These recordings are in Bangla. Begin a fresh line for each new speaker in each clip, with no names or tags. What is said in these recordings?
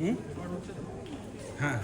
হ্যাঁ হ্যাঁ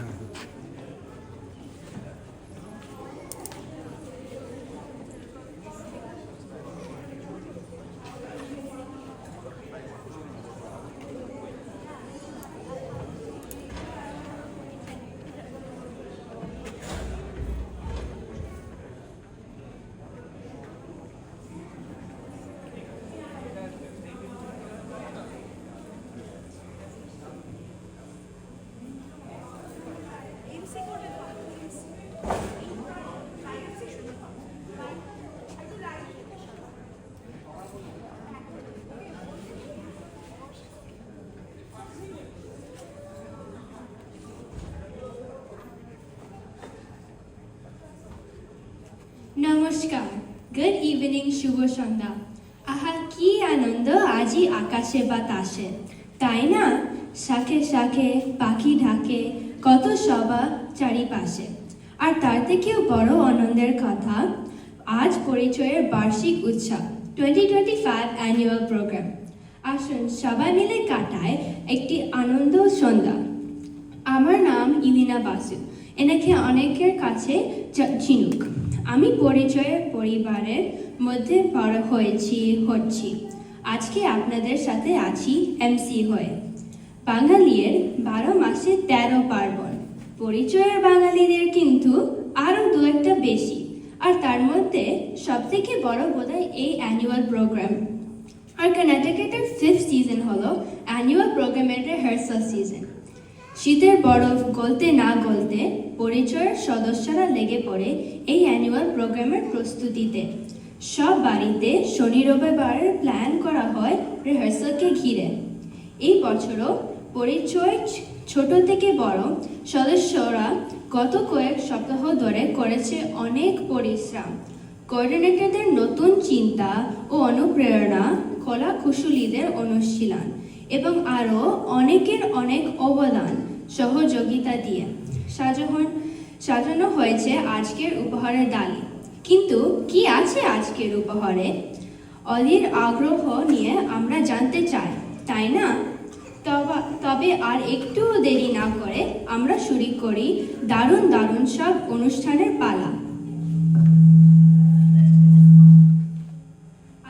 নমস্কার, গুড ইভিনিং, শুভ সন্ধ্যা। আহা কি আনন্দ আজি আকাশে বাতাসে, তাই না? শাখে শাখে পাখি ঢাকে কত সভা চারিপাশে। আর তার থেকেও বড় আনন্দের কথা, আজ পরিচয়ের বার্ষিক উৎসব 2025 অ্যানুয়াল প্রোগ্রাম। আসুন সবাই মিলে কাটায় একটি আনন্দ সন্ধ্যা। আমার নাম ইলিনা বাসু, এনাকে অনেকের কাছে চিনুক। আমি পরিচয়ের পরিবারের মধ্যে বড় হচ্ছি। আজকে আপনাদের সাথে আছি এমসি হয়ে। বাঙালির 12 মাসে 13 পার্বণ। পরিচয়ের বাঙালিদের কিন্তু আরও দু একটা বেশি, আর তার মধ্যে সব থেকে বড় বোধহয় এই অ্যানুয়াল প্রোগ্রাম। আর কর্ণাটকের 5th সিজন হলো অ্যানুয়াল প্রোগ্রামের রিহার্সাল সিজন। শীতের বরফ গলতে না গলতে পরিচয়ের সদস্যরা লেগে পড়ে এই অ্যানুয়াল প্রোগ্রামের প্রস্তুতিতে। সব বাড়িতে শনি রবিবারের প্ল্যান করা হয় রিহার্সালকে ঘিরে। এই বছরও পরিচয় ছোট থেকে বড় সদস্যরা গত কয়েক সপ্তাহ ধরে করেছে অনেক পরিশ্রম। কোঅর্ডিনেটরদের নতুন চিন্তা ও অনুপ্রেরণা, কলা কুশলীদের অনুশীলন এবং আরও অনেকের অনেক অবদান সহযোগিতা দিয়ে সাজানো হয়েছে আজকের উপহারের ডালি। কিন্তু কি আছে আজকের উপহারে? অধীর আগ্রহ নিয়ে আমরা জানতে চাই, তাই না? তবে আর একটু দেরি না করে আমরা শুরু করি দারুণ দারুণ সব অনুষ্ঠানের পালা।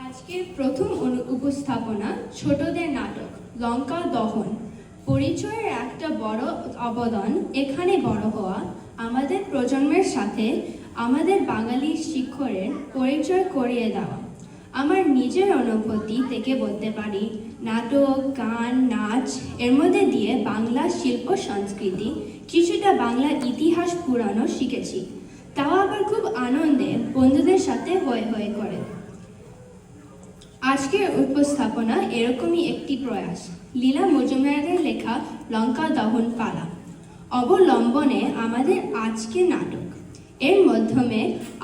আজকের প্রথম উপস্থাপনা ছোটদের নাটক লঙ্কা দহন। পরিচয়ের একটা বড় অবদান এখানে বড় হওয়া, আমাদের প্রজন্মের সাথে আমাদের বাঙালি শিক্ষকের পরিচয় করিয়ে দেওয়া। আমার নিজের অনুভূতি থেকে বলতে পারি, নাটক, গান, নাচ এর মধ্যে দিয়ে বাংলা শিল্প সংস্কৃতি, কিছুটা বাংলা ইতিহাস পুরানো শিখেছি, তাও আবার খুব আনন্দে বন্ধুদের সাথে হয়ে হয়ে করে। আজকের উপস্থাপনা এরকমই একটি প্রয়াস, লীলা মজুমদারের লেখা লঙ্কা দহন পালা অবলম্বনে আমাদের আজকের নাটক। এর মাধ্যমে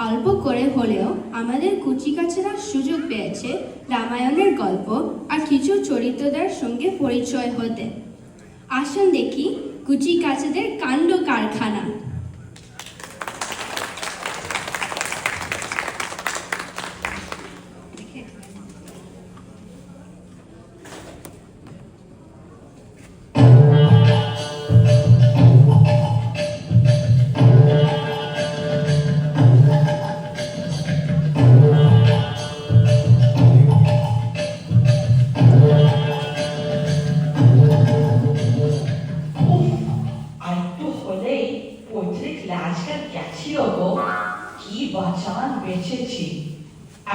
অল্প করে হলেও আমাদের কুচিকাছেরা সুযোগ পেয়েছে রামায়ণের গল্প আর কিছু চরিত্রদের সঙ্গে পরিচয় হতে। আসুন দেখি কুচিকাছেদের কাণ্ড কারখানা।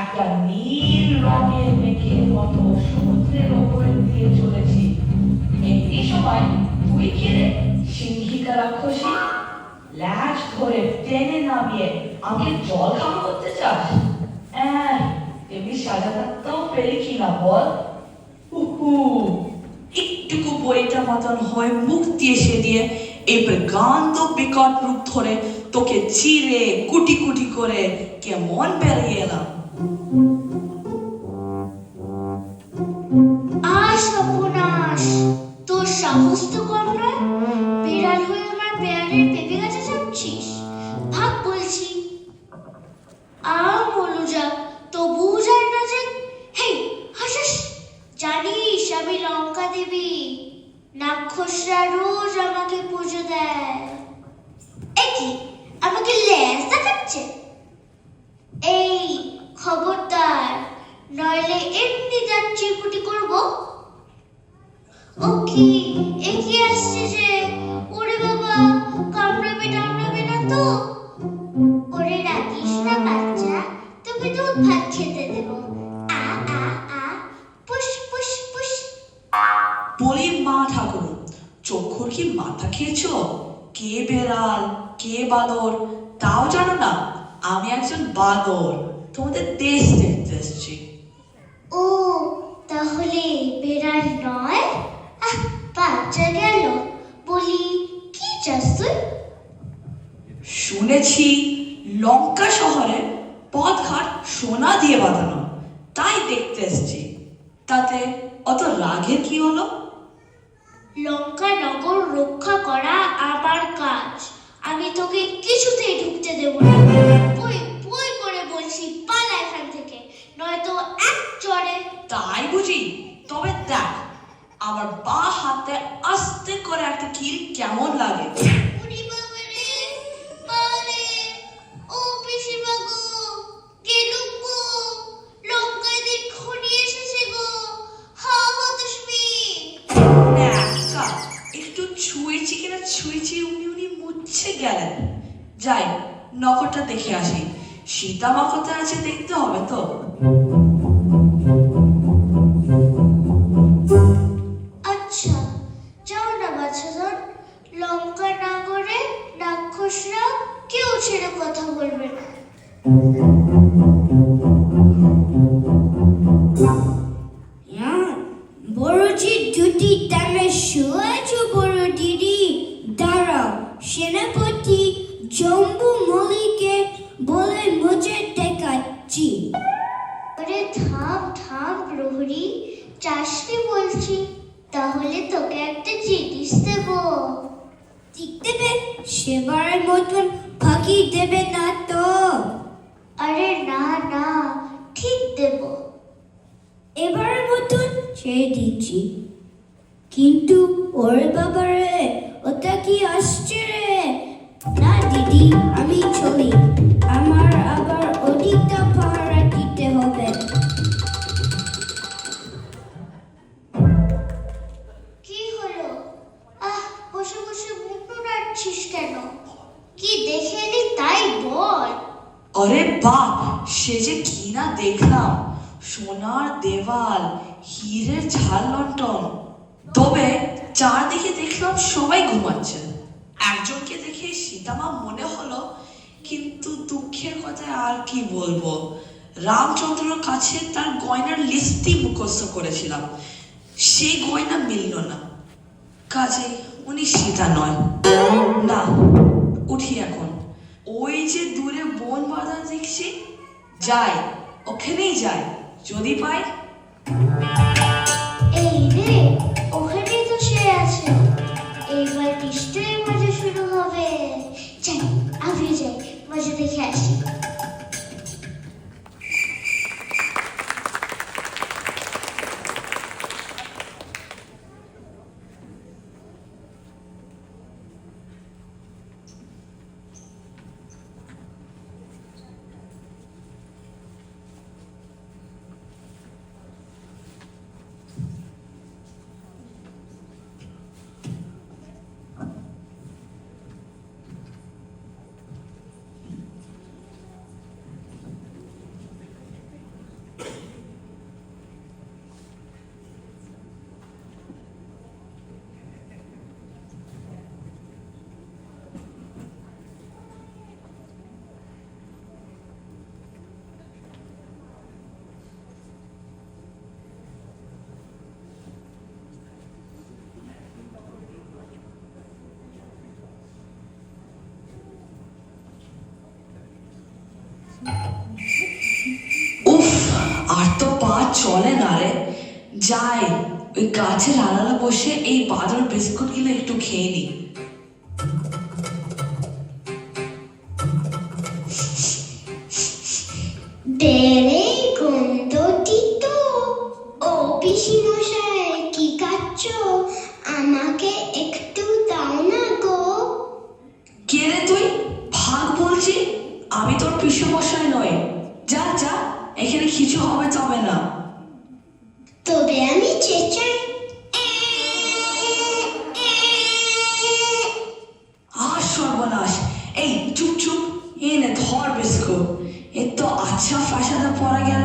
একটা নীল রঙের মেঘের মতো সমুদ্রের ওপরে দিয়ে চলেছি। এই সময় তুই কিরে সিংহিকা রাক্ষসী, ল্যাজ ধরে টেনে নামিয়ে আমাকে জল খাম করতে চাস? এমনি সাজা থাকতেও পেরে কিনা বল? একটুকু বইটা মতন হয়ে মুক্তি এসে দিয়ে এবার গান্ত বিকট রূপ ধরে তোকে চিরে কুটি কুটি করে কেমন বেরিয়ে এলাম।
তোর সাহস তো কম নয়, বিড়াল হয়ে আমার পেয়ারের পেঁপে গাছে চাপছিস। ভাগ বলছি। বলো যা, তবুও যায় না যে। হেই হাসিস, জানিস আমি লঙ্কা দেবী, না রাক্ষসরা রোজ আমাকে পুজো দেয়। একই আমাকে লেজ দেখাচ্ছে। এই খবরদার, নইলে এমনি দাঁত চিরকুটি করবো। ও কি একই আসছে যে, ওরে বাবা, কামড়াবে টামড়াবে না তো? ওরে রাখিস না বাচ্চা, তোকে দুধ ভাত খেতে দেবো। আ আ আ পুশ পুশ পুশ।
বলি মা ঠাকুর, চক্ষুর কি মাথা খেয়েছো? কে বেড়াল কে বাদর তাও জানো না? আমি একজন বাদর, তোমাদের দেশ দেখতে এসেছি।
ও তাহলে বেড়াল নয়? বাচ্চা গেল। বলি কি চাস তুই?
শুনেছি লঙ্কা শহরে পথঘাট সোনা দিয়ে বাঁধানো, তাই দেখতে এসেছি। তাতে অত রাগের কি হলো?
লঙ্কা নগর রক্ষা করা আমার কাজ। আমি তোকে কিছুতেই ঢুকতে দেব না। বই বই করে বলছি, পালা এখান থেকে, নয়তো এক চড়ে।
তাই বুঝি? তবে দেখ আমার বা হাতে আস্তে করে একটা কিল কেমন লাগে।
উরি বাবা রে, বারে, ও পিসিমা গো, গেলুম গো, লঙ্কায় দিন খনি এসেছে গো, হা হতস্মি।
ন্যাকা, একটু ছুঁয়েছি কিনা ছুঁয়েছি, উনি উনি মুচ্ছে গেলেন। যাই নখরটা দেখে আসি, সীতা মা কোথায় আছে দেখতে হবে তো।
আচ্ছা যাও না বাচ্চাজন, লঙ্কা নগরে রাক্ষসরা কেউ ছেড়ে কথা বলবে না।
বড়জি দুটি দামে শুয়েছ বড় দিদি। দাঁড়াও, সেনাপতি জম্বু মল্লিকে বলে মুঝে দেখাচ্ছি।
ওরে থাম থাম প্রহরী, চাষনি বলছি, তাহলে তোকে একটা জিনিস দেবো।
ঠিক দেবে? সেবারের মতন ফাঁকি দেবে না তো?
আরে না না, ঠিক দেবো।
এবারের মতন ছেড়ে দিচ্ছি। কিন্তু ওরে বাবারে, ওটা কি আসছে রে? না দিদি, আমি চলি, আমার আবার ওদিকটা পাহারা দিতে হবে।
কি হলো? বসে বসে মুন্ডু নাড়ছিস কেন? কি দেখে এলি তাই বল।
আরে বাপ, সে যে কি না দেখলাম! সোনার দেওয়াল, হীরের ঝাল লণ্ঠন। তবে চারদিকে দেখলাম সবাই ঘুমাচ্ছে। একজনকে দেখে সীতামা মনে হলো, কিন্তু দুঃখের কথা আর কি বলবো, রামচন্দ্রর কাছে তার গয়নার লিস্টই মুখস্থ করেছিলাম, সেই গয়না মিলল না। কাজে উনি সীতা নয়। না, উঠি এখন। ওই যে দূরে বন বাঁধা দেখছি, যাই, ওখানেই যাই, যদি পাই।
এই রে, ওখানেই তো সে আছে। এইবার নিশ্চয়ই মজা শুরু হবে। যাই, আমি যাই, মজা দেখে আসি।
উফ, আর তো পা চলে না রে। যাই, ওই গাছের আড়ালে বসে এই বাঁদর বিস্কুট গুলো একটু খেয়ে নি।
বেড়ে গন্ধটি তো। ও পিসি মশাই, কি খাচ্ছ? আমাকে
আমি তোর পিসেমশাই নই। যা যা, এখানে কিছু হবে তবে না।
তবে আমি চেঁচাই।
আর সর্বনাশ! এই চুপ চুপ, এনে ধর বিস্কুট। এ তো আচ্ছা ফাঁসাতে পড়া গেল।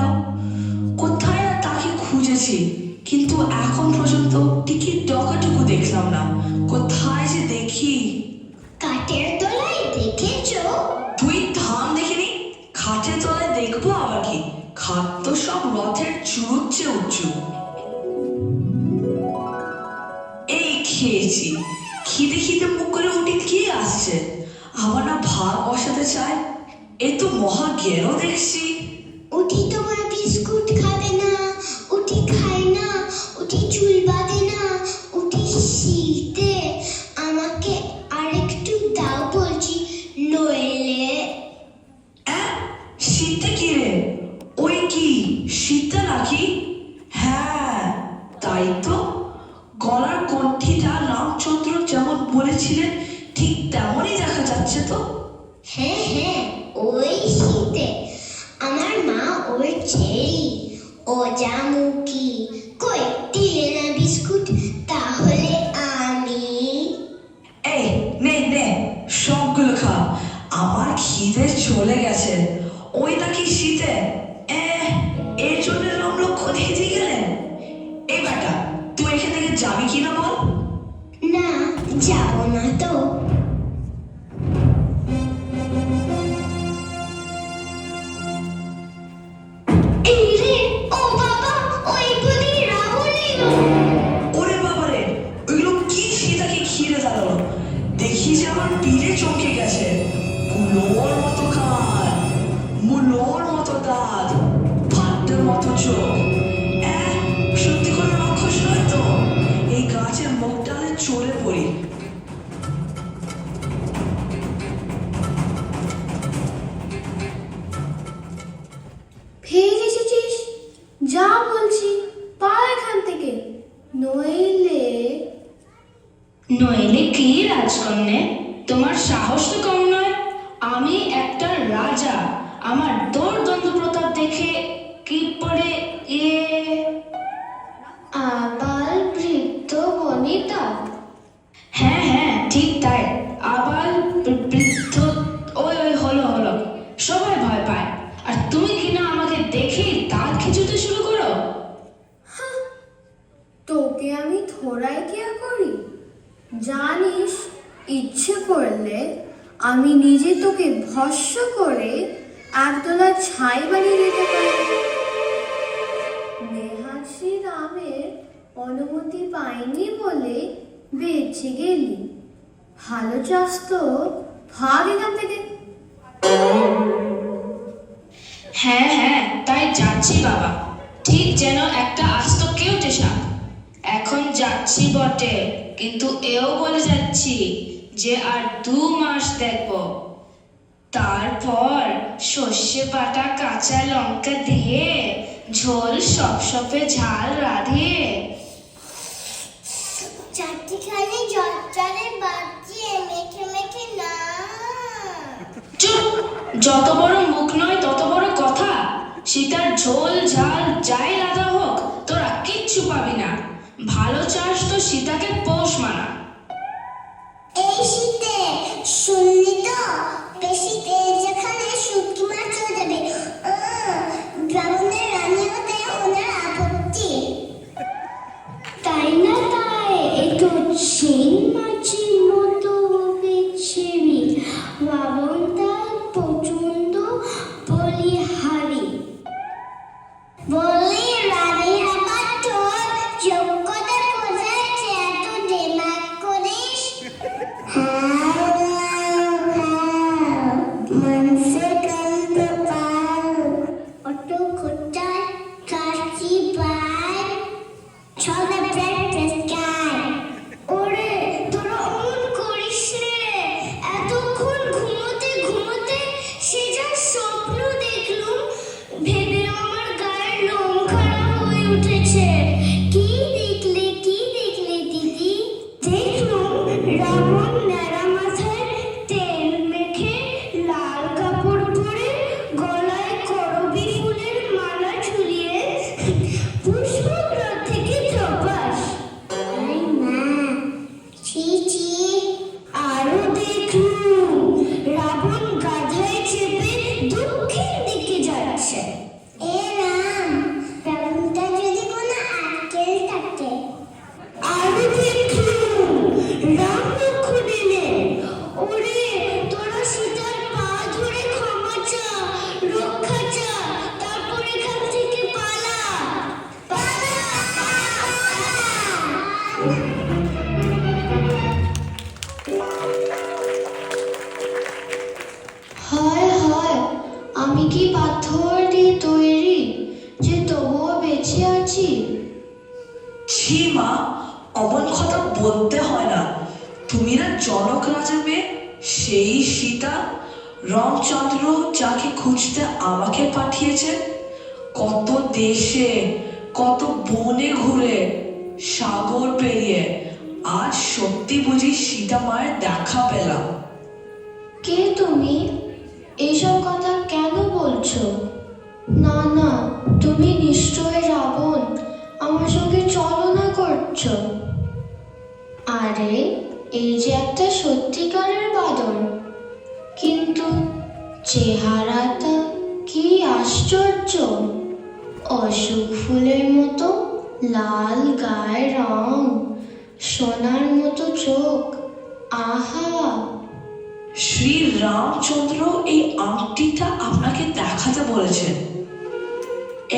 কোথায় না তাকে খুঁজেছি, কিন্তু এখন পর্যন্ত টিকিট ডকাটুকু দেখলাম না। কোথায় যে দেখি।
কাঠের তলায় দেখেছো?
তুই থাম দেখিনি। খাটের তলায় দেখবো আবার কি? খাট তো সব রথের চুরুচ্ছে উঁচু। এই খেয়েছি, খিদে খিদে মুখ করে উঠে কে আসছে? আবার না ভাত বসাতে চায়। এ তো মহা জ্ঞানও দেখছি।
উঠি তোমার বিস্কুট খাবে না, উঠি খায় না, উঠি চুল বাঁধে না, উঠি শীতে আমাকে আরেকটু দাও বলছি, নইলে।
শীতে কি রে? ওই কি শীতে নাকি? হ্যাঁ তাই তো। গলার কণ্ঠিটা রামচন্দ্র যেমন বলেছিলেন ঠিক তেমনই দেখা যাচ্ছে তো।
হ্যাঁ হ্যাঁ, ওই শীতে আমার মা ওর ছেড়ি, ও জামুকি। কই দিলে না বিস্কুট? তাহলে আমি।
এই নে নে, সবগুলো খা। আমার খিদে চলে গেছে। ওই নাকি শীতে এর জন্য রাম লক্ষ্মণ হেঁটে গেলেন। এই বেটা, তুই এখান থেকে যাবি কিনা বল?
না, যাব না তো। এই রে, ও বাবা, ওই বুড়ি রাহুল এলো।
ওরে বাবারে, ওইগুলো কি সীতাকে ঘিরে দাঁড়ালো? দেখি যে আমার পিঠে চমকে গেছে। কুলোর মতো কান, মুলোর মতো দাঁত, ভাদ্রের মতো চোখ। সত্যি কোনো রাক্ষস নয় তো? এই গাছের মুখ ডালে চলে পড়ি।
ফের এসেছিস? যা বলছি, পা এখান থেকে, নইলে। নইলে কি রাজকন্যে? তোমার সাহস তো কম নয়। আমি একটা রাজা, আমার দৌড়দণ্ড প্রতাপ দেখে কি পড়ে আবাল বৃদ্ধ বনিতা। হ্যাঁ হ্যাঁ ঠিক তাই, আবাল বৃদ্ধ। ওই ওই হলো হলো, সবাই ভয় পায়, আর তুমি কিনা আমাকে দেখেই দাঁত খিচুতে শুরু করো। তোকে আমি থোড়াই কেয়া করি? জানিস, ইচ্ছে করলে আমি নিজে তোকে ভস্য করে একদলা ছাই বানিয়ে দিতে পারি। নেহাসি রামের অনুমতি পাইনি বলে বেঁচে গেলি। ভালো চাস তো ভাগ এখান থেকে। হ্যাঁ হ্যাঁ, তাই যাচ্ছি বাবা, ঠিক যেন একটা আস্ত কেউটে সাপ। এখন যাচ্ছি বটে, কিন্তু এও বলে যাচ্ছি যে আর 2 মাস দেখব। তারপর সর্ষে বাটা কাঁচা লঙ্কা দিয়ে ঝোল সপসপে ঝাল রাঁধিয়ে
চারটিখানি জলটারে বাজিয়ে মেখে মেখে না।
চুপ! যত বড় মুখ নয় তত বড় কথা। সীতার ঝোল ঝাল যাই রাধা হোক, তোরা কিচ্ছু পাবি না। ভালো চাস তো সীতাকে পোষ মানা।
এই শীতে শুনলি তো, বেশি তেল যেখানে শুটকি মাছ চলে যাবে। ব্রাহ্মণের রানী হতে ওনার আপত্তি। তাই না? তাই একটু শিং মাছের মতো বেছেবি। রাবণ তার প্রচন্ড বলিহারি। বলি রানী আবার তোর যোগ্যতা কোথায় যে এত দেমাগ করিস? মানুষের গন্ধ পাও, অত খোঁচায় কাশি পায়, ছলে ব্রেকফাস্ট খায়। ওরে তোরা অমন করিস রে। এতক্ষণ ঘুমোতে ঘুমোতে সে যা স্বপ্ন দেখলুম, ভেবে আমার গায়ের লোম খাড়া হয়ে উঠেছে। কি দেখলে দিদি? দেখলুম রাবণ ন্যাড়া মাথায় তেল মেখে লাল কাপড় পরে কি পাথর দিয়ে তৈরি যে তবুও বেঁচে আছি?
ছি মা, অমন কথা বলতে হয় না। তুমি না জনক রাজা মেয়ে, সেই সীতা। রামচন্দ্র যাকে খুঁজতে আমাকে পাঠিয়েছেন, কত দেশে কত বনে ঘুরে সাগর পেরিয়ে আজ সত্যি বুঝি সীতা মায়ের দেখা পেলাম।
কে তুমি? এইসব কথা কেন বলছো? না না, তুমি নিশ্চয় রাবণ আমার সঙ্গে ছলনা করছো। আরে, এই যে একটা সত্যিকারের বাদর, কিন্তু চেহারাটা কি আশ্চর্য! অশোক ফুলের মতো লাল গায়ের রং, সোনার মতো চোখ, আহা!
শ্রী রামচন্দ্র এই আংটিটা আপনাকে দেখাতে বলেছেন।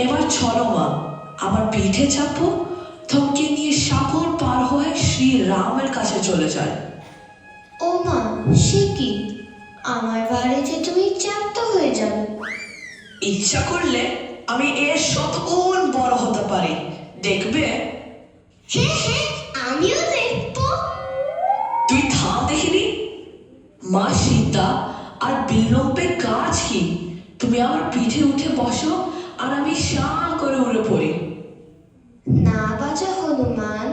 এবার চলো মা, আমার পিঠে চাপো, থমকে নিয়ে সাগর পার হয়ে শ্রী রামের কাছে চলে যায়।
ও মা, সে কি? আমার বাড়িতে তুমি চ্যাপ্টা হয়ে যাবে।
ইচ্ছা করলে আমি এর শতগুণ বড় হতে পারি, দেখবে।
হ্যাঁ হ্যাঁ, আমিও দেখবো।
তুই থাম দেখিনি। মা সীতা আর বিল্লম্বের কাজ কি? তুমি আমার পিঠে উঠে বসো আর আমি শান করে উড়ে পড়ি।
না বাছা হনুমান,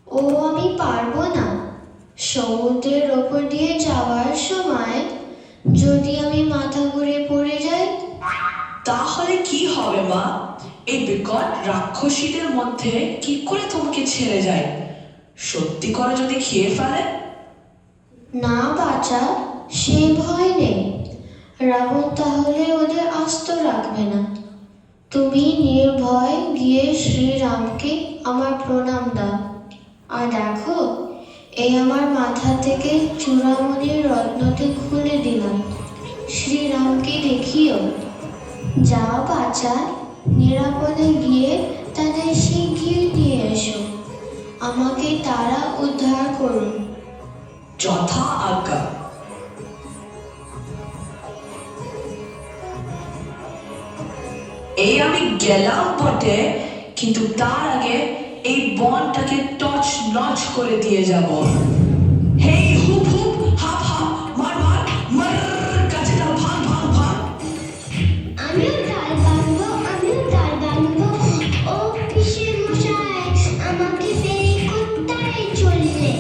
ও আমি পারবো না। সমুদ্রের ওপর দিয়ে যাওয়ার সময় যদি আমি মাথা ঘুরে পড়ে যাই?
তাহলে কি হবে মা? এই বিকট রাক্ষসীদের মধ্যে কি করে তোমাকে ছেড়ে যায়? সত্যি করে যদি খেয়ে ফেলে?
না বাছা, সে ভয় নেই। রাবণ তাহলে ওদের আস্ত রাখবে না। তুমি নির্ভয় গিয়ে শ্রীরামকে আমার প্রণাম দাও। আর দেখো, এই আমার মাথা থেকে চূড়ামণির রত্নটি খুলে দিলাম। শ্রীরামকে দেখিও। যাও বাছা, নিরাপদে গিয়ে তাদের শিগগির নিয়ে এসো। আমাকে তারা উদ্ধার করুন।
যথা আজ্ঞা। এই আমি গেলাম বটে, কিন্তু তার আগে এই বনটাকে টচ নচ করে দিয়ে যাব। হেই হুপ হুপ, হাপ হাপ, মার মার, মার, গাছেটা ভাঙ ভাঙ ভাঙ।
আমিও ডাল বাঁধবো, আমিও ডাল বাঁধবো। ও পিসে মশাই, আমাকে ফেলে কোথায় চললে?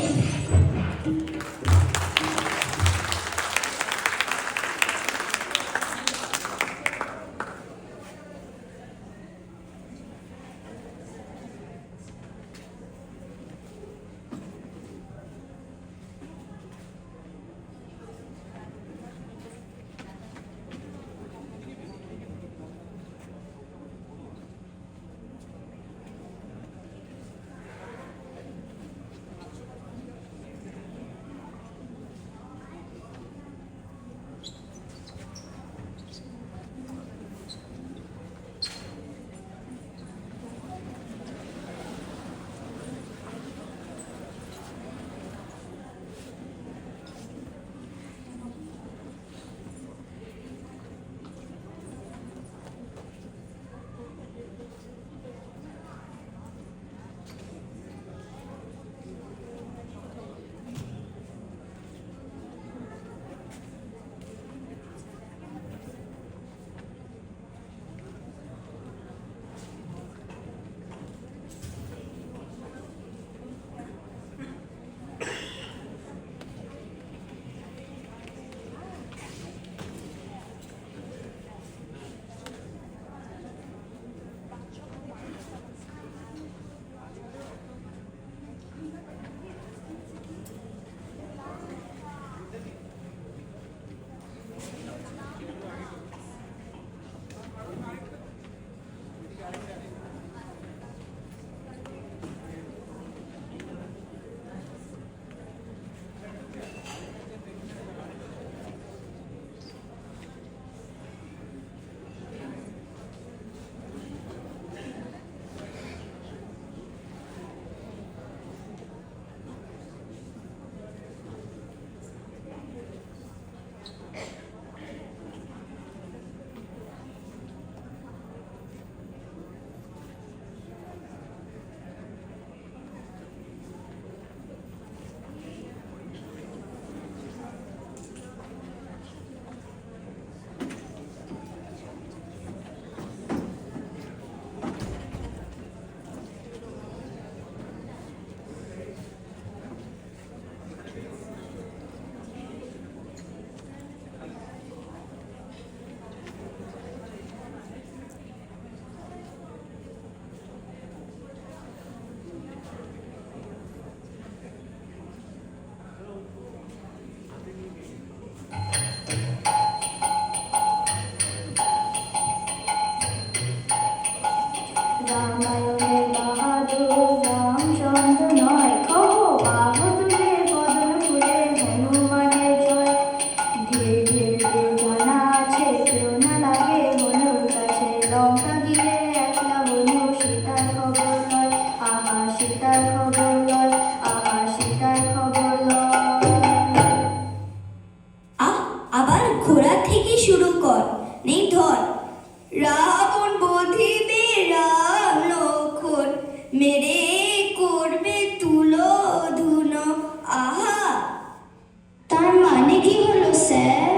রামায়ণে বাহাদুর রামচন্দ্র নয়, কহ বাহাদুরে বদন ফুলে হনুমানের জয়। ধীরে ধীরে কেউ জানা আছে, কেউ না লাগে হনুর কাছে, লঙ্কা গিয়ে একলা হনু সীতার খবর লয়, আহা সীতার খবর লয়, আহা সীতার খবর লয়।
আবার ঘোড়া থেকে শুরু কর, নেই ধর। রাবণ বধিবে রাম লক্ষণ, মেরে করবে তুলো ধুনো, আহা।
তার মানে কি হলো স্যার?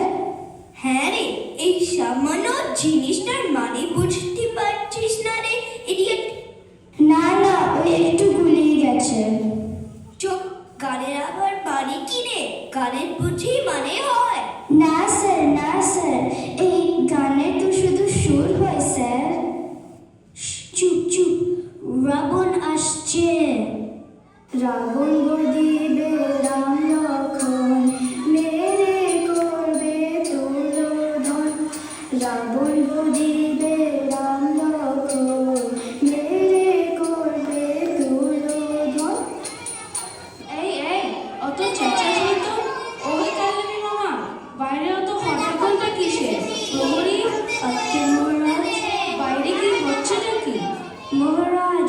হ্যাঁ রে, এই সামান্য জিনিসটার মানে বুঝতে পারছিস না রে ইডিয়েট?
না না, ওই একটু গুলিয়ে গেছে।
চোখ, গানের আবার মানে কি রে? গানের বুঝি মানে হয়?
না স্যার, না স্যার, এই গানে তো শুধু সুর হয় স্যার। চুপ চুপ, রাবণ আসছে। রাবণ বধিবে রাম লক্ষণ, মেরে করবে তুলোধন। রাবণ বধিবে রাম লক্ষণ, মেরে করবে তুলোধন।
এই এই, অত চেঁচাচ্ছি তো। ওই কালামি মামা, বাইরে অত হট্টগোলটা কিসের? প্রহরী,
আচ্ছা মহারাজ।
বাইরে কি হচ্ছেটা কি?
মহারাজ,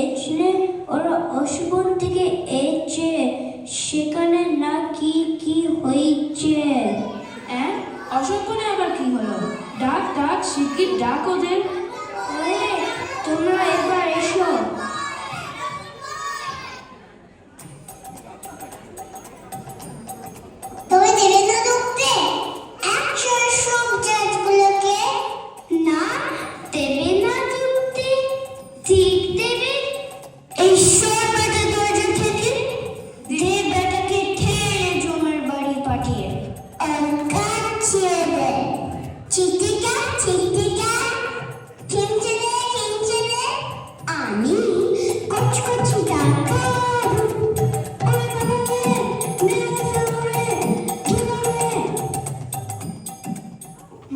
এখানে ওরা অশুভন থেকে এসেছে, সেখানে না কি কি হয়েছে।
হ্যাঁ, অসম্পূর্ণ আবার কি হলো? ডাক ডাক, শিগগির ডাক ওদের।
ওরে, তোমরা এবার এসো।
তুমি দেবে না ঢুকতে? একশোর সব জাজগুলোকে
না, দেবে না ঢুকতে? ঠিক দেবে।
এই সব বেটা দরজা থেকে
দে বেটাকে ঠেলে জমের বাড়ি পাঠিয়ে।
কাছে চিঠিটা চিঠিটা কিনছে রে আমি কচকচি ডাকা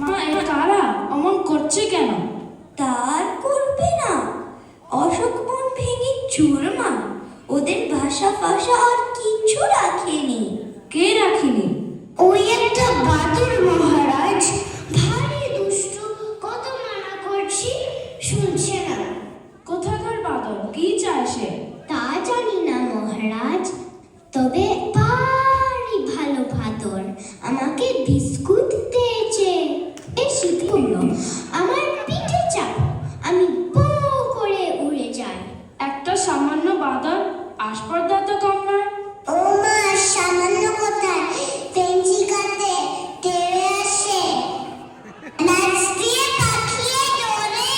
মা, এ কারা অমন করছে কেন?
তার করবে না, অশোক বন ভেঙে চুরমার। ওদের ভাষা ফাষা আর কিছু রাখেনি।
কে রাখিনি?
ওই একটা বাদুর মহারাজ, ভারী দুষ্টু, কত মানা করছি শুনছে না।
কোথাকার বাদর? কি চায় সে?
তা জানি না মহারাজ, তবে ভারী ভালো ভাদর। আমাকে বিস্কুট দিয়েছে, বেশি পড়লো, আমার পিঠে চাপ, আমি বো করে উড়ে যাই।
একটা সামান্য বাদর, আসপর্দা তো কম নয়।
ও মা, সামান্য কোথায়, পেঞ্চি কাটে তেড়ে আসে, নাচ দিয়ে পাখিয়ে ডোরে,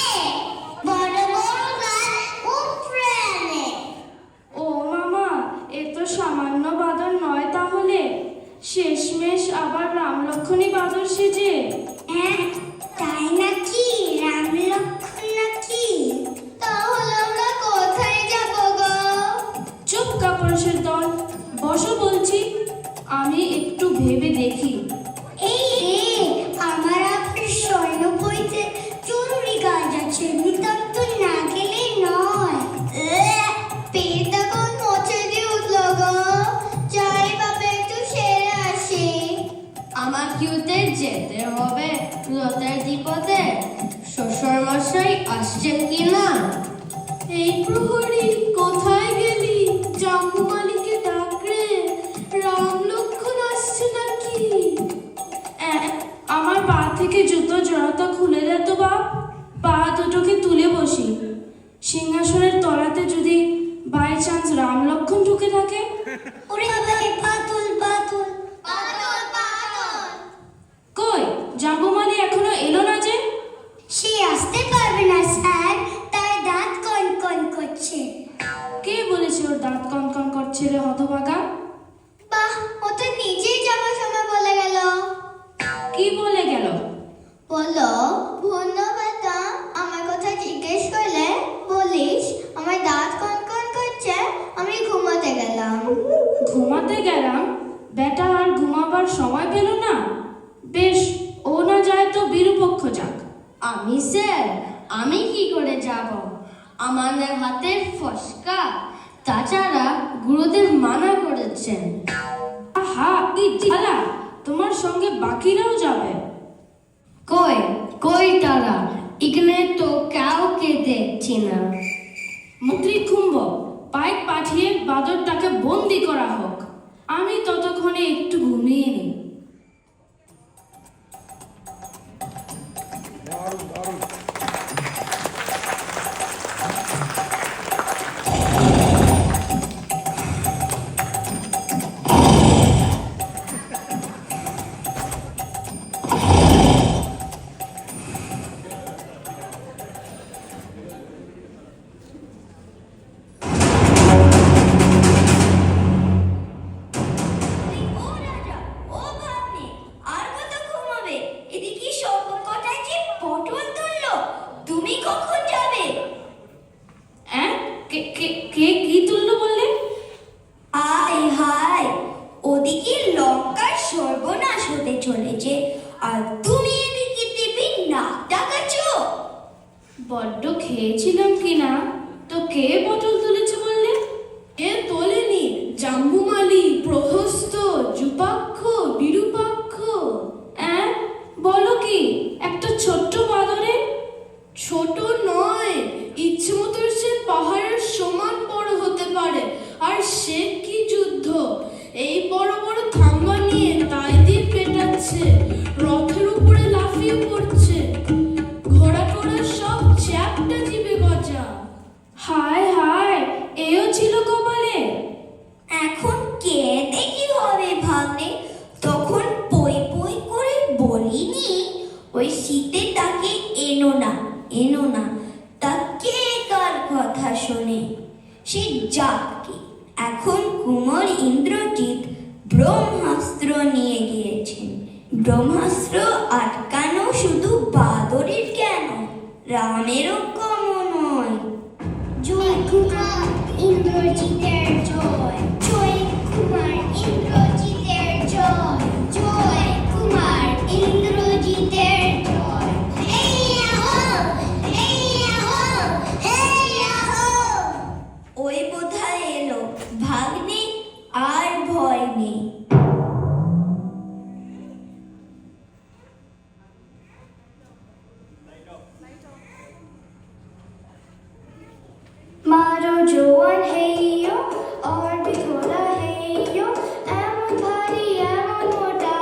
বড় বড় গাছ উপড়ে আনে।
ও মামা, এ তো সামান্য বাদর নয় তাহলে। শেষমেশ আবার রামলক্ষণী বাদর সেজে।
হ্যাঁ, তাই নাকি? রাম লক্ষণ নাকি? তাহলে আমরা কোথায় যাব গো?
চুপ কাপুরুষের দল, বসো বলছি। আমি একটু ভেবে দেখি।
এই রে, আমার আবার স্বর্ণ বইতে জরুরি কাজ আছে, নিতান্ত না গেলে নয়। পেটটা কোন মোচে দিয়ে উঠলো গো, যাই বাবা একটু সেরে আসি।
আমার কিউতে যেতে হবে রথের দ্বিপদে, শ্বশুর মশাই আসছেন কি না?
এই প্রহরী, কোথায় গেলি? জাম্বুমালিকে ডাক রে, রামলক্ষণ আসছে নাকি? আমার পা থেকে জুতো জড়াটা খুলে দে তো বাপ। পা দুটোকে তুলে বসি। সিংহাসনের তলাতে যদি বাই চান্স রামলক্ষণ ঢুকে থাকে।
ওরে বাবা, বাতুল বাতুল বাতুল বাতুল।
কই, জাম্বুমালি এখনো এলো না যে?
সে আসতে পারবে না স্যার, তার দাঁত কনকন করছে।
কে বলেছে ওর দাঁত কনকন করছে রে হতভাগা?
বাহ, ও তো নিজেই যাবার সময় বলে গেল।
কি বলে গেল?
বলো, ধন্যবাদ, আমার কথা জিজ্ঞেস করলে বলিস আমার দাঁত কনকন করছে, আমি ঘুমাতে গেলাম।
ঘুমাতে গেলাম? বেটা আর ঘুমাবার সময় পেল না। বেশ, ও না যায় তো বিরূপক্ষ যাক।
আমি স্যার, আমি কি করে যাব?
আমাদের হাতে ফসকা, তাছাড়া গুরুদেব মানা করেছেন। আহা কি জ্বালা, তোমার সঙ্গে বাকিরাও যাবে। কই কই তারা, এখানে তো কাউকে দেখছি না। মন্ত্রী কুম্ভ, পাইক পাঠিয়ে বাদরটাকে বন্দি করা হোক, আমি ততক্ষণে একটু ঘুমিয়ে নিই।
ও রাজা, ও ভাগ্নে, আর কত ঘুমাবে? এদিকে সর্বকটায় যে পটল তুললো, তুমি কখন যাবে?
কে কে কে কি তুললো বললে?
আয় হায়, ওদিকে লঙ্কার সর্বনাশ হতে চলেছে, আর তুমি এদিকে দিবি নাক ডাকাচ্ছো।
বড্ড খেয়েছিলাম কিনা, তো কে পটল তুলেছে বললে? এ তোলেনি, জাম্বুমালি, প্রহস্ত, যুপাক্ষ, বিরূপাক্ষ। বলো কি, একটা ছোট্ট বাদরে? ছোট নয়, ইচ্ছে মতো সে পাহাড়ের সমান বড় হতে পারে। আর সে কি যুদ্ধ, এই বড় বড় থাম্বা নিয়ে তাই দিয়ে পেটাচ্ছে, রথের উপরে লাফিয়ে পড়ছে, ঘোড়া টোড়া সব চ্যাপটা জিবে গজা। হায় হায়, এও ছিল কপালে।
এখন কেঁদে কি হবে ভাগ্নে? তখন পই পই করে বলিনি ওই শীতে তাকে এনো না, এনো না। তা কে কার কথা শোনে? সে যাকে। এখন কুমার ইন্দ্রজিৎ ব্রহ্মাস্ত্র নিয়ে গিয়েছেন। ব্রহ্মাস্ত্র আটকানো শুধু বাদরের কেন, রামেরও কম নয়।
জয় কুমার ইন্দ্রজিতের জয়, জয় কুমার ইন্দ্রজিতের জয়, জয় কুমার ইন্দ্রজিতের জয়। হেইয়া হো, হেইয়া হো, হেইয়া হো।
ওই বোধহয় এলো ভাগ্নে, আর ভয় নেই।
मारो জোয়ান হেইয়ো और भी थोड़ा হেইয়ো, এমন ভারী এমন মোটা।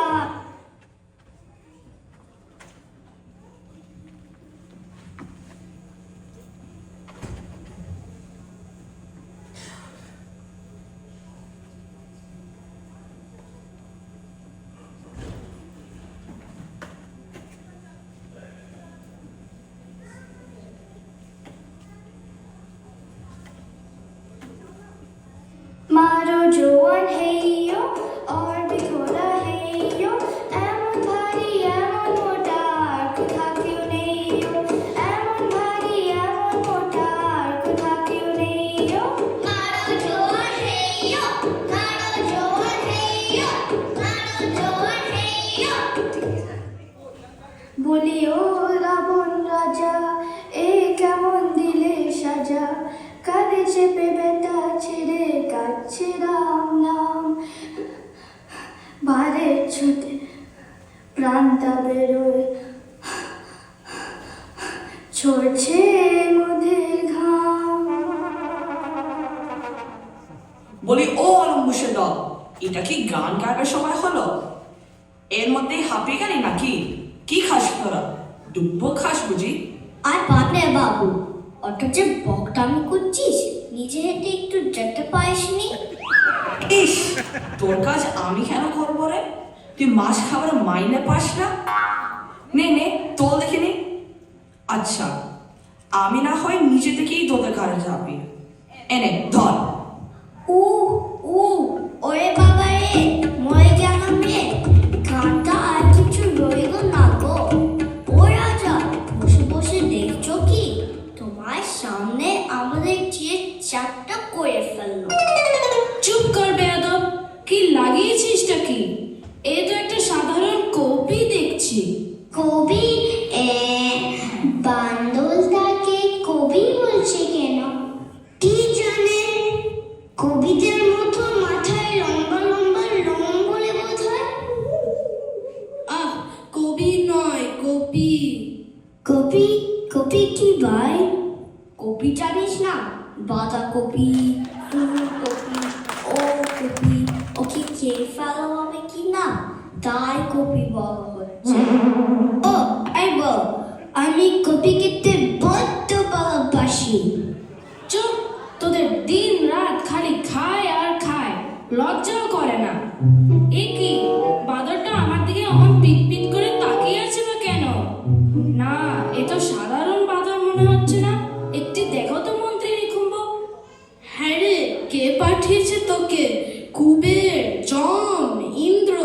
मारो জোয়ান হেইয়ো और भी थोड़ा হেইয়ো, এমন ভারী এমন মোটা, কোথা কেউ নেইয়ো, এমন ভারী এমন মোটা, কোথা কেউ নেইয়ো।
মারো জোয়ান হেইয়ো, মারো জোয়ান হেইয়ো, মারো জোয়ান হেইয়ো।
বলিও রাবণ রাজা, এ কেমন দিলে সাজা, কাঁধে চেপে বেটা ছেড়ে কাটছে রাম নাম। বারে ছুটে প্রাণটা বেরোয়, ছড়ছে মধুর ঘাম।
বলি ও অলম্বুসের দল, এটা কি গান গাইবার সময় হলো? এর মধ্যেই হাঁপিয়ে গেলি নাকি? কি খাস তোরা, ডুব্বো খাস বুঝি?
আর পাটনে বাবু, অত যে বকটামি করছিস, নিজে হেঁটে একটু যেতে পারিসনি?
ইস, তোর কাজ আমি কেন করবো রে? তুই মাছ খাবার মাইনে পাস না? নে নে, তোল দেখে নে। আচ্ছা, আমি না হয় নিজে থেকেই তোদের কারে যাবি। এনে ধর।
উ উ, ওরে বাবা রে, মরে গেলাম রে, গানটা আর কিছু রইল না গো। ও রাজা, বসে বসে দেখছো কি? তোমার সামনে আমাদের চিড়ে চারটা করে ফেললো।
চুপ কর বেয়াদব, কি লাগিয়েছিসটা কি? এ তো একটা সাধারণ কপি দেখছি।
কবি? বান্দল তাকে কবি বলছে কেন?
কপি কপি কি ভাই? কপি জানিস না? বাঁধাকপি, ফুলকপি, ও কপি, ওকে খেয়ে ফেলা হবে কি না তাই কপি বলা হচ্ছে। ও এই বল, আমি কপি খেতে বড্ড ভালোবাসি।
চুপ, তোদের দিন রাত খালি খায় আর খায়, লজ্জাও করে না। এ কি, বাদরটা আমার দিকে অমন পিট পিট করে তাকিয়ে আছে বা কেন? না, এ তো সাধারণ বাদর মনে হচ্ছে না। একটি দেখো তো মন্ত্রী নিকুম্ব। হ্যাঁ রে, কে পাঠিয়েছে তোকে? কুবের, যম, ইন্দ্র?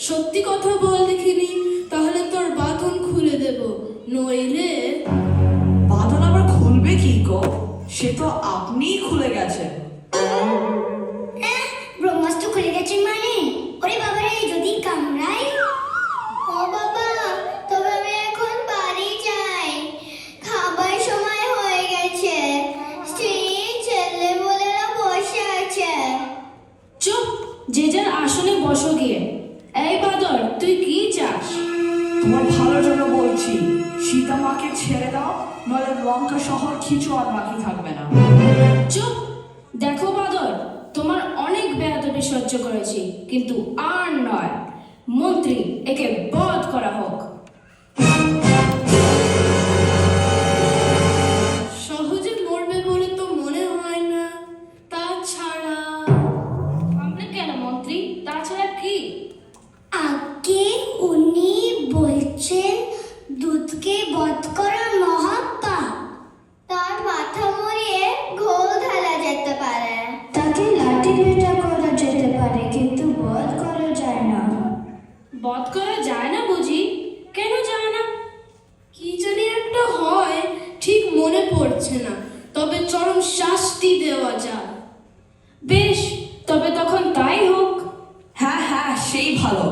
সত্যি কথা বল দেখিনি, তাহলে তোর বাঁধন খুলে দেব, নইলে।
বাঁধন আবার খুলবে কি গো? সে তো আপনিই খুলে গেছেন।
ব্রহ্মাস্ত্র খুলে গেছে মানে? ওরে বাবারে, যদি কামড়াই? ও বাবা, তবে আমি এখন বাড়ি যাই, খাবার সময় হয়ে গেছে। স্ত্রী ছেলে বলেরা বসে আছে।
চুপ, যে যার আসনে বসো গিয়ে। এই বাদর, তুই কি চাস?
তোমার ভালোর জন্য বলছি, সীতা মাকে ছেড়ে দাও, নইলে লঙ্কা শহর কিছু আর বাকি থাকবে না।
চুপ, দেখো বাদর, তোমার অনেক বেয়াদবি সহ্য করেছি, কিন্তু আর নয়। মন্ত্রী, একে বধ করা হোক। সহজে মরবে বলে তো মনে হয় না। তাছাড়া থামলে কেন মন্ত্রী? তাছাড়া কি?
আগে উনি বলছেন দুধকে বধ করা মহাপাপ, তার মাথা মরিয়ে ঘোল ঢালা যেতে পারে।
তাকে লাঠি পেটা করা যেতে পারে, কিন্তু বধ করা যায় না।
বধ করা যায় না বুঝি? কেন যায় না? কি জানি একটা হয়, ঠিক মনে পড়ছে না, তবে চরম শাস্তি দেওয়া যায়। বেশ, তবে তখন তাই হোক।
হ্যাঁ হ্যাঁ, সেই ভালো।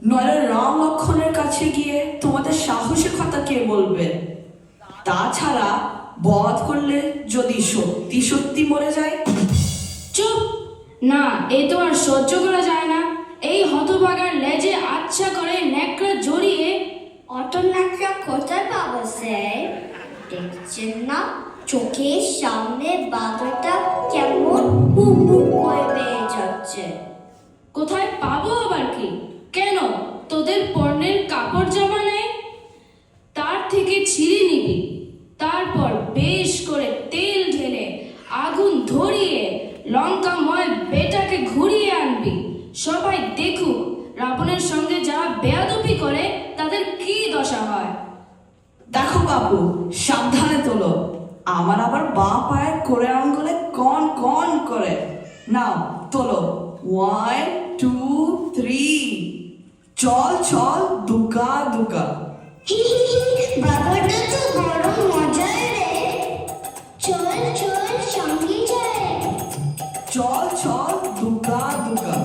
নইলে রাম লক্ষণের কাছে গিয়ে তোমাদের সাহসের কথা কে বলবে? তাছাড়া বধ করলে যদি সত্যি সত্যি মরে যায়?
চুপ, না, এ তো আর সহ্য করা যায় না। এই হতভাগার লেজে আচ্ছা করে ন্যাকড়া জড়িয়ে।
অত নাকড়া কোথায় পাবো স্যার? দেখছেন না চোখের সামনে বাদরটা কেমন হু হু করে বেয়ে যাচ্ছে।
কোথায় পাবো আবার কি? কেন, তোদের পর্ণের কাপড় জামা নেই? তার থেকে ছিঁড়ে নিবি, তারপর বেশ করে তেল ঢেলে আগুন ধরিয়ে লঙ্কাময় বেটাকে ঘুরিয়ে আনবি। সবাই দেখুক রাবণের সঙ্গে যারা বেয়াদবি করে তাদের কি দশা হয়।
দেখো বাবু, সাবধানে তোলো, আমার আবার বাঁ পায়ের করে আঙ্গুলে কন কন করে। নাও তোলো, 1 2 3, চল চল দুগা দুগা।
বাবাটা তো বড় মজার রে, চল চল সঙ্গে যায়।
চল চল দুগা দুগা।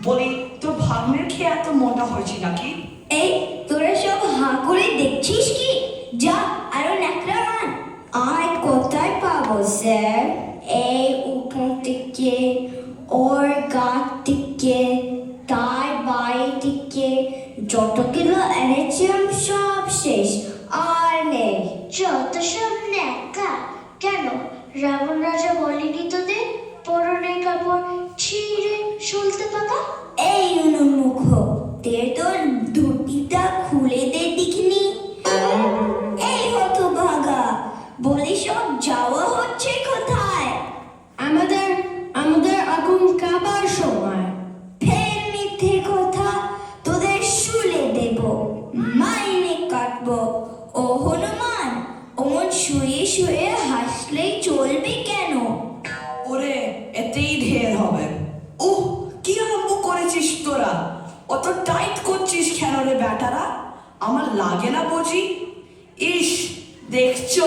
বলি, তোর ভাগ্নের খেয়ে এত মোটা হয়েছি নাকি?
এই তোরা সব হাঁক যা আরো ন্যাকড়া আন। আর কোথায় পাবো স্যার? এই উপর থেকে, ওর গা থেকে, তার বাড়ি থেকে যতগুলো এনেছিলাম সব শেষ, আর নেই।
যত সব ন্যাকা। কেন রাবণ রাজা বলেনি তোদের পরনের কাপড় ছিঁড়ে শুলতে পাকা?
এই উন্মুখ, তোর ধুতিটা খুলে দে দেখিনি। এই হতভাগা, বলি সব যাওয়া হচ্ছে কোথায়?
আমাদের আগুন খাবার সময়।
ফের মিথ্যে কথা, তোদের শুলে দেব, মাইনে কাটবো। ও হনুমান, অমন শুয়ে শুয়ে হাসলেই চলবে কেন?
ওরে এতেই ঢের হবে। উহ, কি আরম্ভ করেছিস তোরা? অত টাইট করছিস কেন রে ব্যাটারা? আমার লাগে না বুঝি? ইস, দেখছো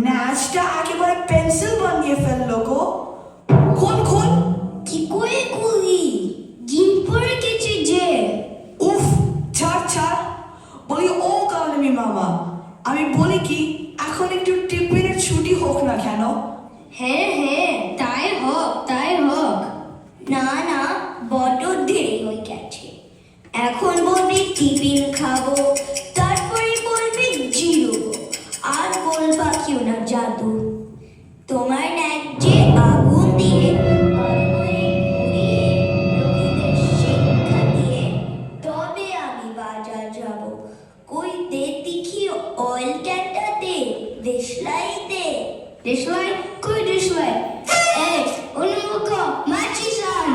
ন্যাচটা একেবারে পেন্সিল বানিয়ে ফেললো গো। খুন খুন।
কি করে করি? দিন পড়ে গেছে যে।
উফ, ছাড় ছাড়। বলি ও কালমি মামা, আমি বলি কি এখন একটু টিফিনের ছুটি হোক না কেন?
হ্যাঁ হ্যাঁ, তাই হোক তাই হোক।
না না, বড্ড দেরি হয়ে গেছে। এখন বলবি টিফিন খাবো, তারপরে বলবি জিরোবো, আর বলবা কেউ না জাদু। তোমার ন্যায্যে আগুন দিয়ে আলোয় ঘুরিয়ে লোকেদের শিক্ষা দিয়ে তবে আমি বাজার যাব। কই দে দেখি অয়েল ক্যানটা দে, দেশলাই দে।
দেশলাই? কই দেশলাই?
এই উন্মুখ, মাছিস আন।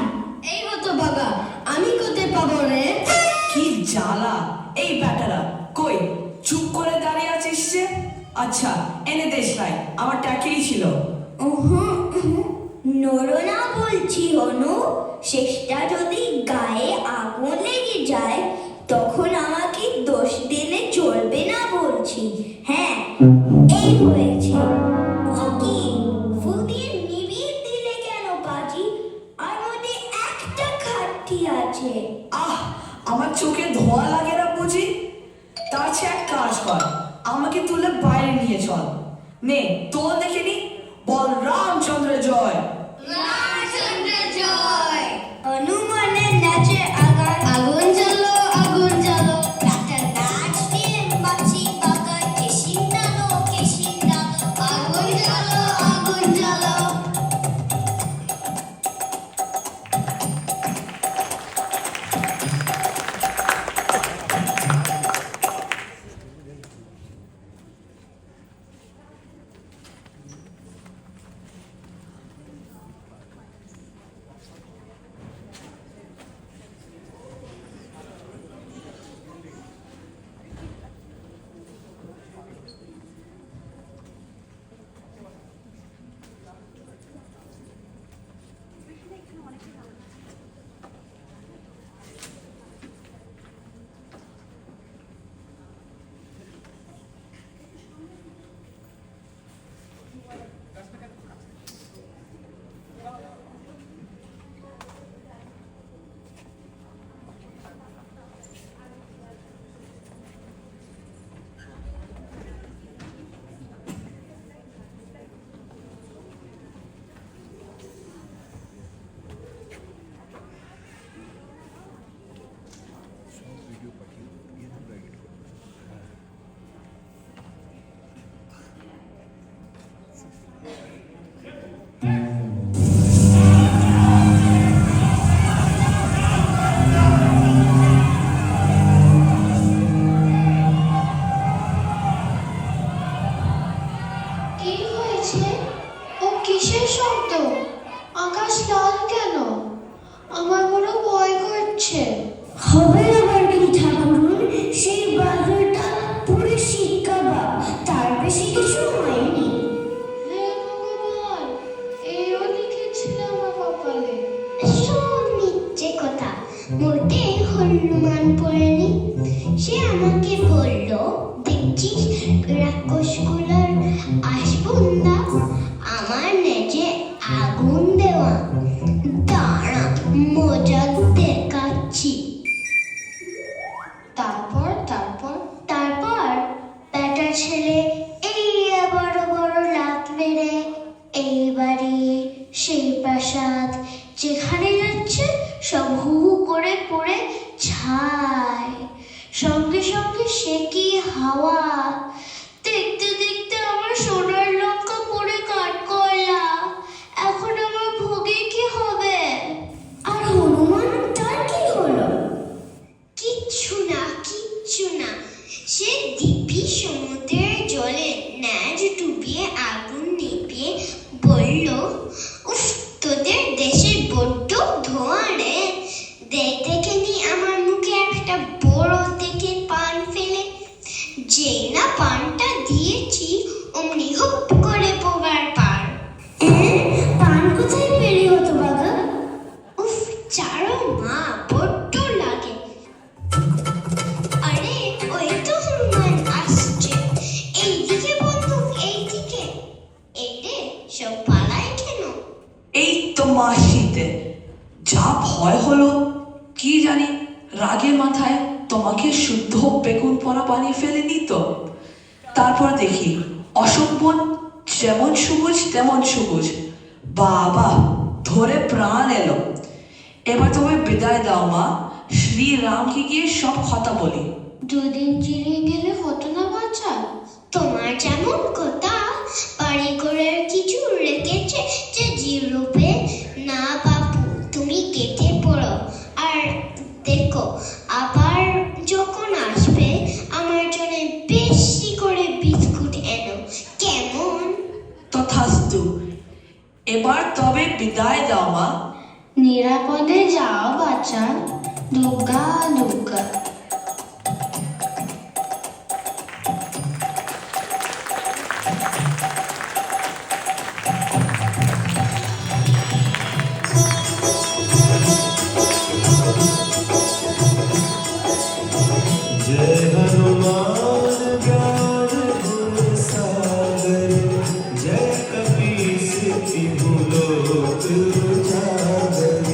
এই হতভাগা, আমি কোথায় পাবো রে?
কি জ্বালা এই ব্যাটারা। কই চুপ করে দাঁড়িয়ে আছিস যে? আচ্ছা এনে দেশলাই, আমার ট্যাকেই ছিল।
নড়ো না বলছি হনু, শেষটা যদি গায়ে আগুন লেগে যায় তখন আমাকে দোষ দিলে চলবে না বলছি। হ্যাঁ, এই হয়েছে। ও কি ফুল দিয়ে নিভিয়ে দিলে কেন পাজি? আর মধ্যে একটা খাটটি আছে।
আহ, আমার চোখে ধোঁয়া লাগে না বুঝি? তার চেয়ে এক কাজ কর, আমাকে তুলে বাইরে নিয়ে চল। নে তোল দেখে নি, বল রামচন্দ্র জয়।
হনুমানের নাচে আগার
আগুন জ্বালো আগুন জ্বালো।
একটা নাচ দিয়ে মাছি পাকা কেশিন্দানো কেশিন্দা।
আগুন জ্বালো আগুন জ্বালো।
কি হয়েছে? ও কিসের শব্দ? আকাশ লাল কেন? আমার বড় ভয় করছে।
হবে আবার কি ঠাকুরুন? সেই বাদলটা পুরো শিক্ষাবা, তার বেশি কিছু হয়নি।
হে ভগবান, এও লিখেছিল আমার কপালে।
সব মিথ্যে কথা, মোটে হনুমান পড়েনি। সে আমাকে বলল, দেখছিস রাক্ষসগুলোর আসবন্দা, আমার নেজে আগুন দেওয়া। দাঁড়া, মজা দেখাচ্ছি।
তারপর
তারপর ব্যাটার ছেলে এই বড় বড় লাত মেরে এই বাড়ি সেই প্রাসাদ যেখানে যাচ্ছে সব হু হু করে পড়ে ছাই, সঙ্গে সঙ্গে সে কি হাওয়া। দেখতে দেখতে আমার সোনার লঙ্কা পড়ে কাঠকয়লা। এখন আমার ভোগে কি হবে?
আর হনুমান তার কি হলো?
কিচ্ছু না, কিচ্ছু না। সে দিব্যি সমুদ্রের জলে ন্যাজ ডুবিয়ে আগুন নিভিয়ে বলল, উফ, তোদের দেশের বড্ড ধোঁয়া রে। দেখে নি আমার মুখে একটা বড় দেখে পান ফেলে। যেই না পানটা দিয়েছি অমনি হুপ করে পোগার পার।
পান কোথায় পেলি হতো বাবা?
উফ, চারো মা, বড্ড লাগে। আরে ওই তো হনুমান আসছে। এইদিকে বন্দুক, এইদিকে। এই রে, সব পালায় কেন?
এই তো মাসিতে যা ভয় হলো কি জানি, রাগের মাথায় তোমাকে শুদ্ধ বেগুন পরা বানিয়ে ফেলেনি তো। তারপর দেখি অশোকবন যেমন সবুজ তেমন সবুজ। বাবা, ধরে প্রাণ এলো। এবার তুমি বিদায় দাও মা, শ্রীরামকে গিয়ে সব কথা বলি।
দুদিন চিড়ে গেলে হতো না বাচ্চা? তোমার যেমন কথা, বাড়ি করে কিছু রেখেছে যে জিরোপে না বাপু, তুমি কেটে পড়ো। আর দেখো, আবার যখন আসবে আমার জন্য বেশি করে বিস্কুট এনো, কেমন?
তথাস্তু। এবার তবে বিদায় দাও মা।
নিরাপদে যাও বাচ্চা। দুর্গা দুর্গা।
जय हनुमान ज्ञान गुण सागर, जय कपीस तिहु लोक उजागर।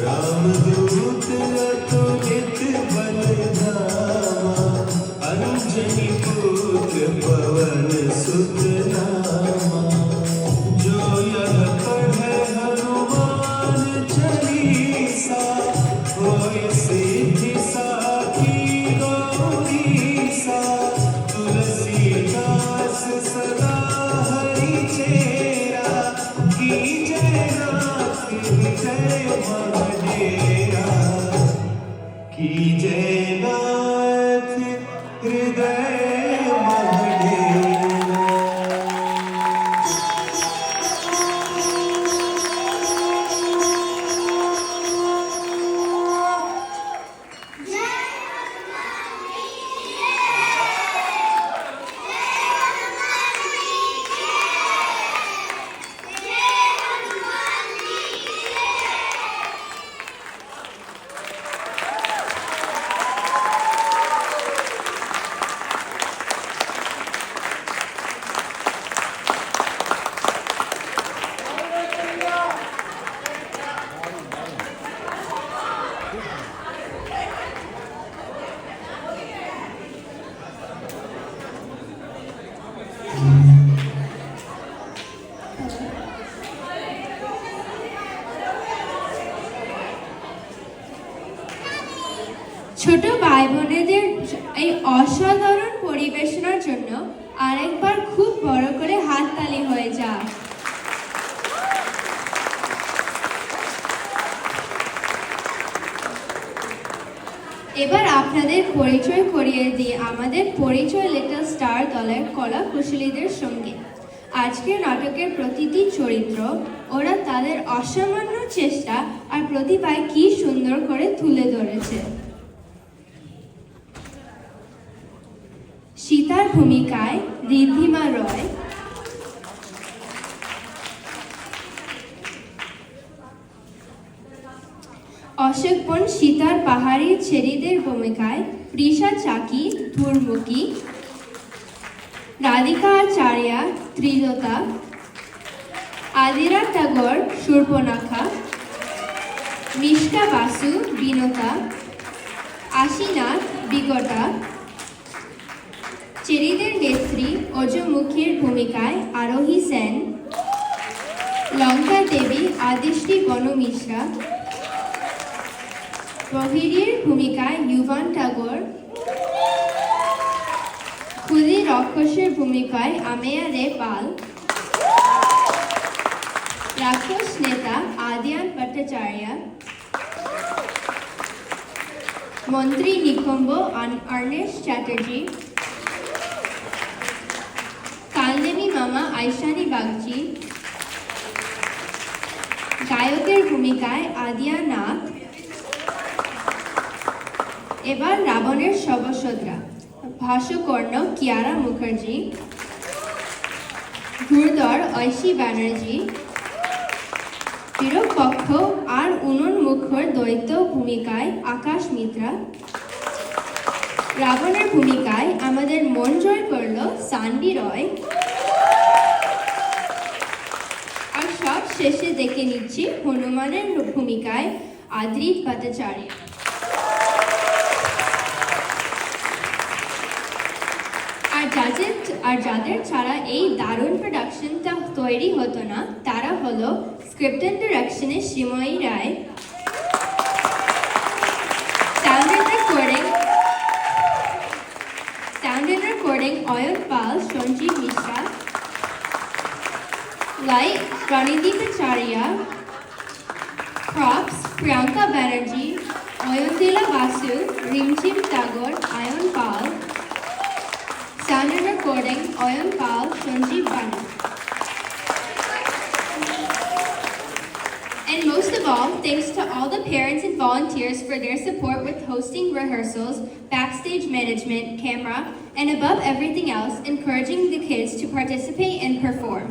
रामदूत अतुलित बल धामा, अंजनी पुत्र पवन सुत नामा। जो यह पढ़े हनुमान चालीसा, होय सिद्धि साखी गौरीसा। तुलसीदास सदा हरि चेरा, कीजय नाथ हृदय महडेरा। कीजय नाथ हृदय महडेरा।
ছোট ভাই বোনেদের এই অসাধারণ পরিবেশনার জন্য আরেকবার খুব বড় করে হাততালি হয়ে যাক। এবার আপনাদের পরিচয় করিয়ে দিই আমাদের পরিচয় লিটল স্টার দলের কলা কুশলীদের সঙ্গে। আজকের নাটকের প্রতিটি চরিত্র ওরা তাদের অসামান্য চেষ্টা আর প্রতিভায় কি সুন্দর করে তুলে ধরেছে। সীতার ভূমিকায় ঋদ্ধিমা রয়, অশোকবন সীতার পাহাড়ি ছেড়িদের ভূমিকায় প্রিশা চাকি ধুরমুখী, রাধিকা আচার্যা ত্রিজতা, আদিরা টাগর শূর্পণখা, মিষ্কা বাসু বিনতা, আশীনাথ বিগটা, চেরিদের কেসরি অজমুখীর ভূমিকায় আরোহী সেন, লঙ্কা দেবী আদিষ্টি বনু মিশ্রা, প্রহরীর ভূমিকায় ইউভান টাগোর, খুদি রক্ষসের ভূমিকায় আমেয়া রে পাল, রাক্ষস নেতা আদিয়ান ভট্টাচার্য, মন্ত্রী নিকম্ব আর্নেশ চ্যাটার্জি, কালনেমি মামা আইশানি বাগচি, গায়কের ভূমিকায় আদিয়া নাথ। এবার রাবণের শবসদ্রা, ভাষ্যকর্ণ কিয়ারা মুখার্জি, ঘুরদর ঐশী ব্যানার্জি, বীরপক্ষ আর উনন মুখর দৈত্য ভূমিকায় আকাশ মিত্রা। রাবণের ভূমিকায় আমাদের মন জয় করল সান্ডি রয়। আর সব শেষে দেখে নিচ্ছি হনুমানের ভূমিকায় আদ্রিত ভট্টাচার্য। আর যাদের ছাড়া এই দারুণ প্রোডাকশনটা তৈরি হতো না তারা হলো স্ক্রিপ্ট এন্ড ডিরেকশনে Srimoyee Roy, sound and recording Ayan Pal, Sanjib Mishra, light Ranadeep Acharya, props Priyanka Banerjee, Ayantila Basu, Rimjhim Tagore, Ayan Pal, sound and recording, Oyan Pal, Sanjeev Banu. And most of all, thanks to all the parents and volunteers for their support with hosting rehearsals, backstage management, camera, and above everything else, encouraging the kids to participate and perform.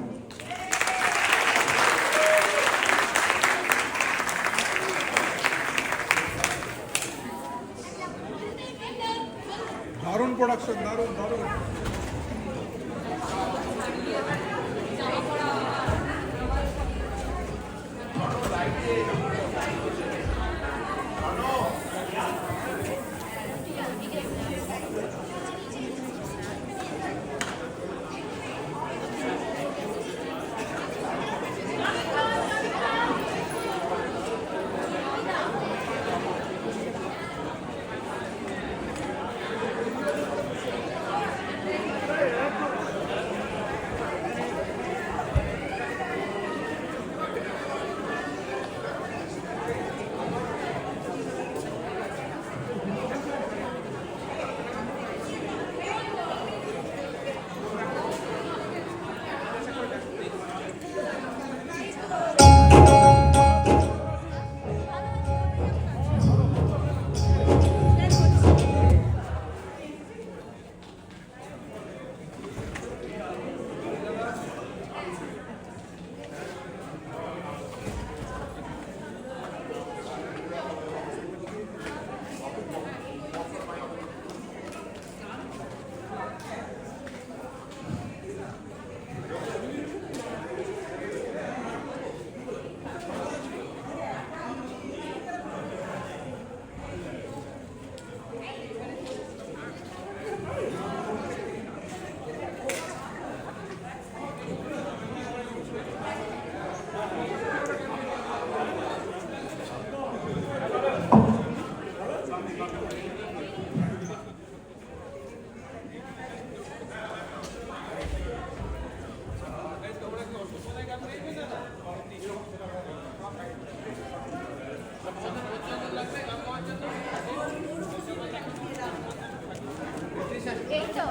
দারুণ প্রোডাকশন, দারুণ দারুণ।
এই তো